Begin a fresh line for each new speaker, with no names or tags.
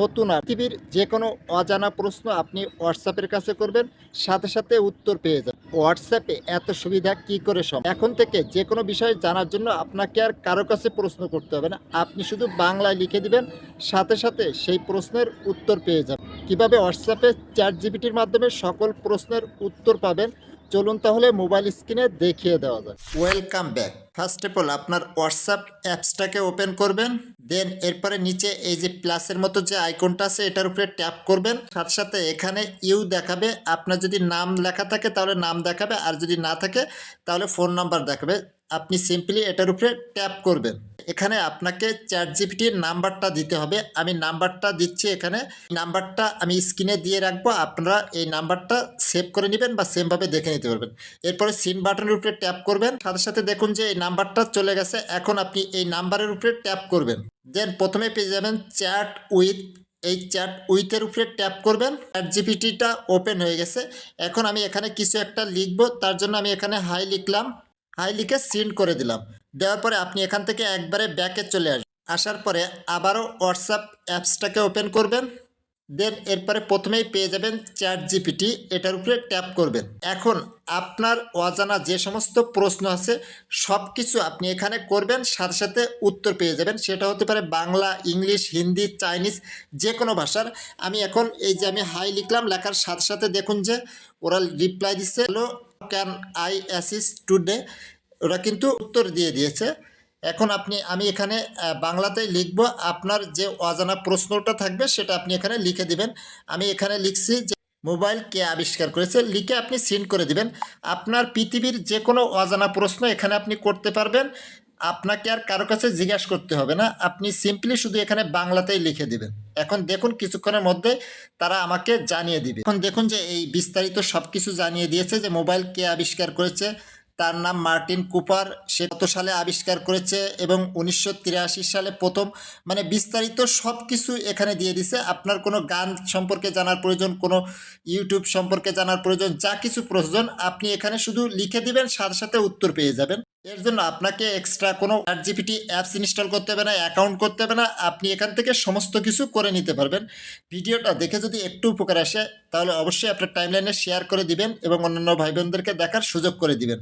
নতুন পৃথিবীর যে কোনো অজানা প্রশ্ন আপনি হোয়াটসঅ্যাপের কাছে করবেন, সাথে সাথে উত্তর পেয়ে যাবেন। হোয়াটসঅ্যাপে এত সুবিধা কি করে সম্ভব? এখন থেকে যে কোনো বিষয় জানার জন্য আপনাকে আর কারো কাছে প্রশ্ন করতে হবে না। আপনি শুধু বাংলায় লিখে দিবেন, সাথে সাথে সেই প্রশ্নের উত্তর পেয়ে যাবেন। কিভাবে হোয়াটসঅ্যাপে চ্যাট জিপিটির মাধ্যমে সকল প্রশ্নের উত্তর পাবেন, চলুন তাহলে মোবাইল স্ক্রিনে দেখিয়ে দেওয়া যায়। Welcome back. First of all আপনার হোয়াটসঅ্যাপ অ্যাপসটাকে ওপেন করবেন, দেন এরপরে নিচে এই যে প্লাসের মতো যে আইকনটা আছে এটার উপরে ট্যাপ করবেন। সাথে সাথে এখানে ইউ দেখাবে, আপনার যদি নাম লেখা থাকে তাহলে নাম দেখাবে, আর যদি না থাকে তাহলে ফোন নাম্বার দেখাবে। আপনি সিম্পলি এটার উপরে ট্যাপ করবেন। এখানে আপনাকে চ্যাট জিপিটির নাম্বারটা দিতে হবে। আমি নাম্বারটা দিচ্ছি, এখানে নাম্বারটা আমি স্ক্রিনে দিয়ে রাখবো, আপনারা এই নাম্বারটা সেভ করে নেবেন বা সেমভাবে দেখে নিতে পারবেন। এরপরে সিন বাটনের উপরে ট্যাপ করবেন, সাথে সাথে দেখুন যে এই নাম্বারটা চলে গেছে। এখন আপনি এই নাম্বারের উপরে ট্যাপ করবেন, দেন প্রথমে পেয়ে যাবেন চ্যাট উইথ। এই চ্যাট উইথের উপরে ট্যাপ করবেন। চ্যাট জিপিটিটা ওপেন হয়ে গেছে। এখন আমি এখানে কিছু একটা লিখবো, তার জন্য আমি এখানে হাই লিখলাম, হাই লিখে সেন্ড করে দিলাম। দেওয়ার পরে আপনি এখান থেকে একবারে ব্যাকে চলে আসবেন। আসার পরে আবারও হোয়াটসঅ্যাপ অ্যাপসটাকে ওপেন করবেন, দেন এরপরে প্রথমেই পেয়ে যাবেন চ্যাট জিপিটি, এটার উপরে ট্যাপ করবেন। এখন আপনার অজানা যে সমস্ত প্রশ্ন আছে সব কিছু আপনি এখানে করবেন, সাথে সাথে উত্তর পেয়ে যাবেন। সেটা হতে পারে বাংলা, ইংলিশ, হিন্দি, চাইনিজ, যে কোনো ভাষার। আমি এখন এই যে আমি হাই লিখলাম, লেখার সাথে সাথে দেখুন যে ওরা রিপ্লাই দিচ্ছে, hello can I assist today. ওরা কিন্তু উত্তর দিয়ে দিয়েছে। এখন আমি এখানে বাংলাতেই লিখব, আপনার যে অজানা প্রশ্নটা থাকবে সেটা আপনি এখানে লিখে দিবেন। আমি এখানে লিখছি যে মোবাইল কে আবিষ্কার করেছে, লিখে আপনি সেন্ড করে দিবেন। আপনার পৃথিবীর যে কোনো অজানা প্রশ্ন এখানে আপনি করতে পারবেন। আপনাকে আর কারো কাছে জিজ্ঞাসা করতে হবে না, আপনি সিম্পলি শুধু এখানে বাংলাতেই লিখে দিবেন। এখন দেখুন কিছুক্ষণের মধ্যে তারা আমাকে জানিয়ে দিবে। এখন দেখুন যে এই বিস্তারিত সব কিছু জানিয়ে দিয়েছে যে মোবাইল কে আবিষ্কার করেছে, তার নাম মার্টিন কুপার, সে কত সালে আবিষ্কার করেছে এবং 1983 সালে প্রথম, মানে বিস্তারিত সব কিছু এখানে দিয়ে দিছে। আপনার কোনো গান সম্পর্কে জানার প্রয়োজন, কোনো ইউটিউব সম্পর্কে জানার প্রয়োজন, যা কিছু প্রয়োজন আপনি এখানে শুধু লিখে দিবেন, সাথে সাথে উত্তর পেয়ে যাবেন। এর জন্য আপনাকে এক্সট্রা কোনো চ্যাট জিপিটি অ্যাপস ইনস্টল করতে হবে না, অ্যাকাউন্ট করতে হবে না, আপনি এখান থেকে সমস্ত কিছু করে নিতে পারবেন। ভিডিওটা দেখে যদি একটু উপকার আসে তাহলে অবশ্যই আপনার টাইমলাইনে শেয়ার করে দিবেন এবং অন্যান্য ভাই বোনদেরকে দেখার সুযোগ করে দিবেন।